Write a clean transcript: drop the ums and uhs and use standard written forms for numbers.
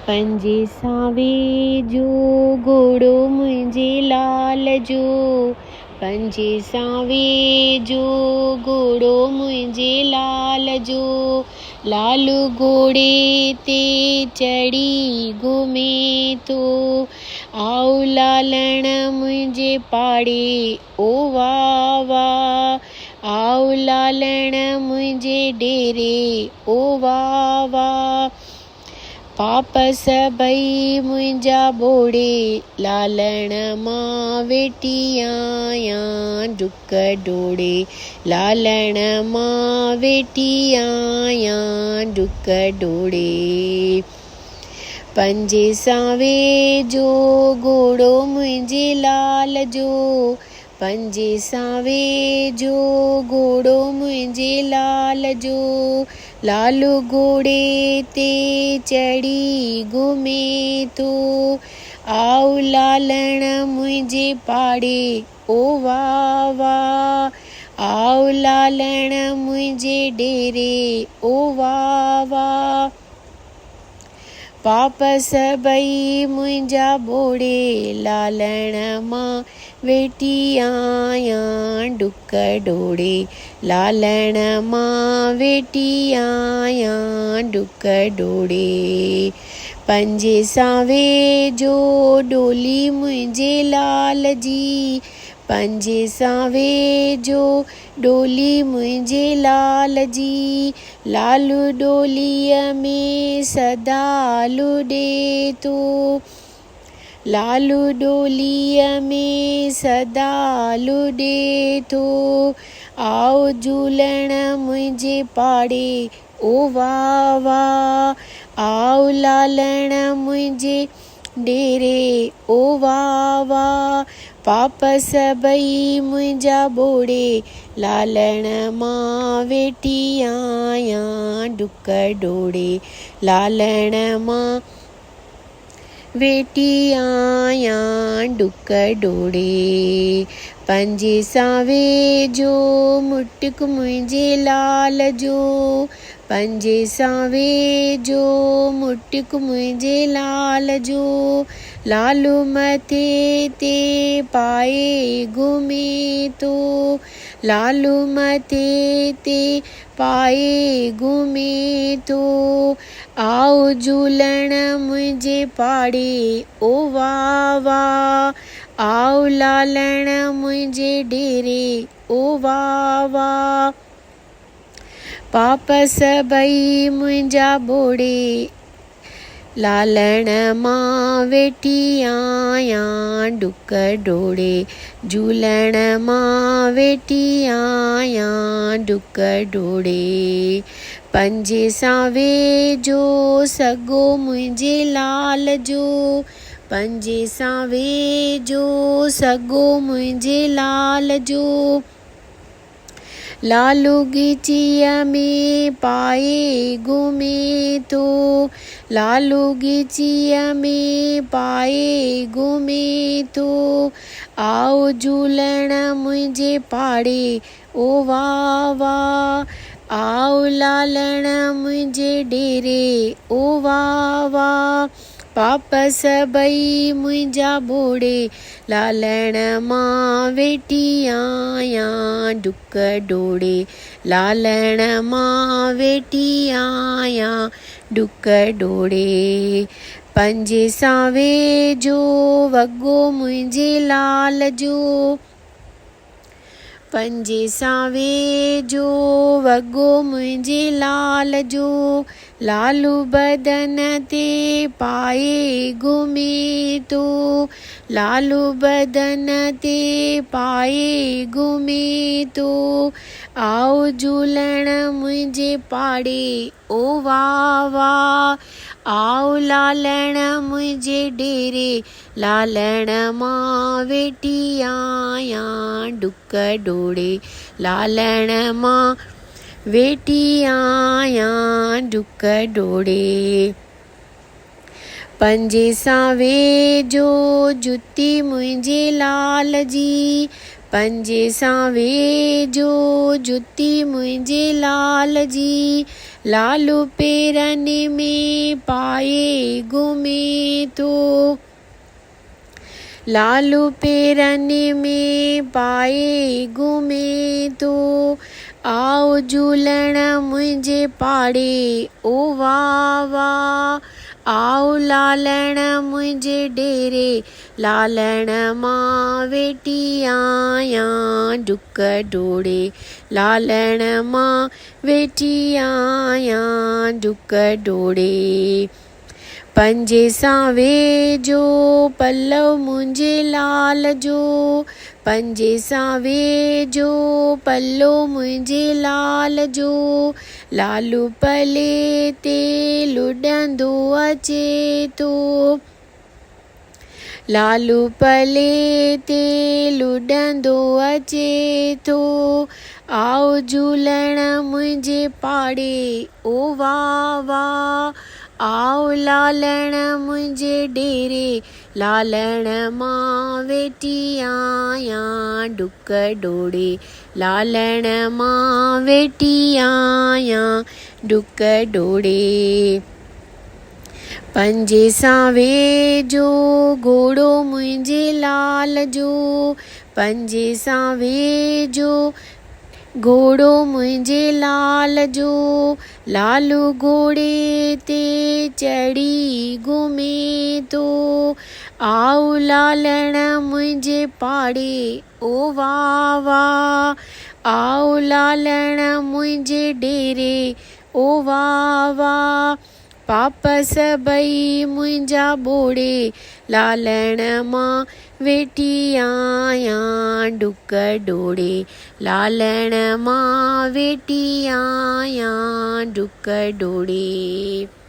पंजे सावे जो घोड़ो मुंहिंजे लाल जो, पंजे सावे जो घोड़ो मुंहिंजे लाल जो, लाल घोड़े ते चढ़ी घुमे थो, आओ लालण मुंहिंजे पाड़े ओ वाह वाह, आओ लालण मुंहिंजे डेरे ओ वाह वाह, पाप सभई मुंहिंजा ॿोड़े, लालण मां वेठी आहियां डुक डोड़े, लालण मां वेठी आहियां डुक डोड़े। पंजे सावे जो घोड़ो मुंहिंजे लाल जो, पंजे सावे जो घोड़ो मुंहिंजे लाल जो, लाल घोड़े ते चढ़ी घुमे थो, आओ लालण मुंहिंजे पाड़े ओ वाह वाह, आओ लालण मुंहिंजे डेरे ओ वाह वाह, पाप सभई मुंहिंजा ॿोड़े, लालण मां वेठी आहियां डुक डोड़े, लालण मां वेठी आहियां डुक डोड़े। पंजे सावे जो डोली मुंहिंजे लाल जी, पंजे सावे जो डोली मुंहिंजे लाल जी, लाल डोलीअ में सदा लुॾे थो, लाल डोलीअ में सदा लुॾे थो, आओ झूलण मुंहिंजे पाड़े ओ वाह वाह, आओ लालण मुंहिंजे डेरे ओ वाह वाह, पाप सभई मुंहिंजा ॿोड़े, लालण मां वेठी आहियां डुक डोड़े, लालण मां वेठी आहियां डुक डोड़े। पंजे सावे जो मुटुक मुंहिंजे लाल जो, पंजे सावे जो मुटुक मुंहिंजे लाल जो, लाल मथे ते पाए घुमे थो, लाल मथे ते पाए घुमे थो, आओ झूलण मुंहिंजे पाड़े ओ वाह वाह, आओ लालण मुंहिंजे डेरे ओ वाह वाह, पाप सभई मुंहिंजा ॿोड़े, लालण मां वेठी आहियां डुक डोड़े, झूलण मां वेठी आहियां डुक डोड़े। पंजे सावे जो सॻो मुंहिंजे लाल जो, पंजे सावे जो सॻो मुंहिंजे लाल जो, लाल ॻिचीअ में पाए घुमे थो, लाल ॻिचीअ में पाए घुमे थो, आओ झूलण मुंहिंजे पाड़े ओ वाह वाह, आओ लालण मुंहिंजे डेरे ओ वाह वाह, पाप सभई मुंहिंजा ॿोड़े, लालण मां वेठी आहियां डुक डोड़े, लालण मां वेठी आहियां डुक डोड़े। पंजे सावे जो वॻो मुंहिंजे लाल जो, पंजे सावे जो वॻो मुंहिंजे लाल जो, लाल बदन ते पाए घुमे थो, लाल बदन ते पाए घुमे थो, आओ झूलण मुंहिंजे पाड़े ओ वाह वाह, आओ लालण मुंहिंजे डेरे, लालण मां वेठी आहियां डुक डोड़े, लालण मां वेठी आहियां डुक डोड़े। पंजे सावे जो जुती मुंहिंजे लाल जी, पंजे सां वेझो जुती मुंहिंजे लाल जी, लालू पेरनि में पाए घुमे थो। लालू पेरनि में पाए घुमे थो, आओ झूलण मुंहिंजे पाड़े ओ वाह वाह। आओ लालण मुंहिंजे डेरे, लालण मां वेठी आहियां डुक डोड़े, लालण मां वेठी आहियां डुक डोड़े। पंजे सां वेझो पलव मुंहिंजे लाल जो, पंजे सां वेझो पल्लो मुंहिंजे लाल जो, लालू पले ते लुॾंदो अचे थो। लालू पले ते लुॾंदो अचे थो, आओ झूलण मुंहिंजे पाड़े ओ वाह वाह। आओ लालण मुंहिंजे डेरे, लालण मां वेठी आहियां डुक डोड़े, लालण मां वेठी आहियां डुक डोड़े। पंजे सां वेझो घोड़ो मुंहिंजे लाल जो, पंजे सां वेझो घोड़ो मुंहिंजे लाल जो, लालू घोड़े ते चढ़ी घुमे थो। आओ लालण मुंहिंजे पाड़े ओ वाह वाह। आओ लालण मुंहिंजे डेरे ओ वाह वाह। पाप सभई मुंहिंजा ॿोड़े, लालण मां वेठी आहियां डुक डोड़े, लालण मां वेठी आहियां डुक डोड़े।